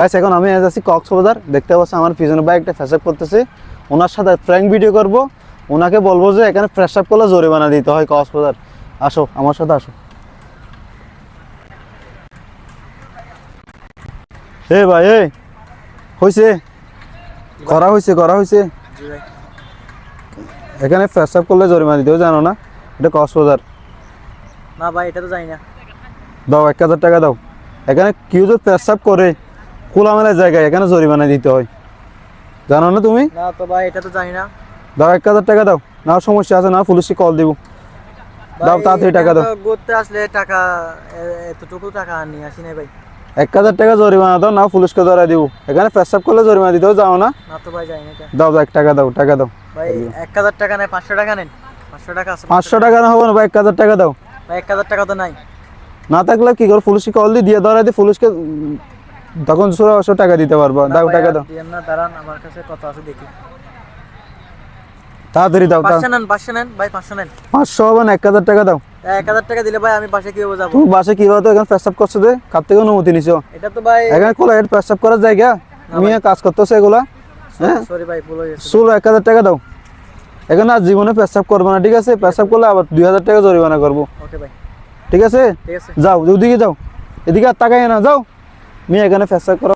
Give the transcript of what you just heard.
Guys এখন আমি যাচ্ছি কক্সবাজার। দেখতে পাচ্ছি আমার পিছনে ভাই একটা ফ্রেশ আপ করতেছে, ওনার সাথে প্র্যাঙ্ক ভিডিও করব। ওনাকে বলবো যে এখানে ফ্রেশ আপ করলে জরিমানা দিতে হয় কক্সবাজার। আসো আমার সাথে আসো। এ ভাই এ হইছে করা হয়েছে এখানে ফ্রেশ আপ করলে জরিমানা দিতে হয়, জানো না? এটা কক্সবাজার। না ভাই এটা তো জানি না। দাও 1000 টাকা দাও। এখানে কেউ যদি ফ্রেশ আপ করে খোলামেলা জায়গায় এখানে জরিমানা দিতে হয়, জানো না তুমি? না তো ভাই এটা তো জানি না। দাও 1000 টাকা দাও। না সমস্যা আছে, না পুলিশে কল দিব। দাও তাড়াতাড়ি টাকা দাও। ঘুরতে আসলে টাকা এতটুকু টাকা নিয়ে আসি নাই ভাই। 1000 টাকা জরিমানা দাও, না পুলিশকে ধরা দিব। এখানে পেশাব করলে জরিমানা দিতেও যাও না? না তো ভাই জানি না এটা। দাও 1 টাকা দাও, টাকা দাও ভাই 1000 টাকা নাই 500 টাকা নেন। 500 টাকা আছে। 500 টাকা না হবে না ভাই, 1000 টাকা দাও। ভাই 1000 টাকা তো নাই। না থাকলে কি করে পুলিশকে কল দিয়ে ধরা দিয়ে পুলিশকে তখন 100 টাকা দিতে পারবো। দাও টাকা দাও। দিয়েন না, দাঁড়ান আমার কাছে কত আছে দেখি। তাড়াতাড়ি দাও। 500 নেন ভাই 500 নেন। 500 হবে না, 1000 টাকা দাও। 1000 টাকা দিলে ভাই আমি বাসে কিভাবে যাব? তুমি বাসে কিভাবে এখানে পেশাব করছো যে কার থেকে অনুমতি নিছো? এটা তো ভাই এখানে কোলা এর পেশাব করার জায়গা? তুমি কাজ করতেছো এগুলা? হ্যাঁ সরি ভাই ভুল হয়ে গেছে। শুরু 1000 টাকা দাও। এখানে আর জীবনে পেশাব করবো না, ঠিক আছে? পেশাব করলে আবার 2000 টাকা জরিমানা করবো, ওকে ভাই ঠিক আছে? ঠিক আছে। যাও, ওদিকে যাও, এদিকে আর তাকাই না, যাও। মেয়ে এখানে পেশাব করো।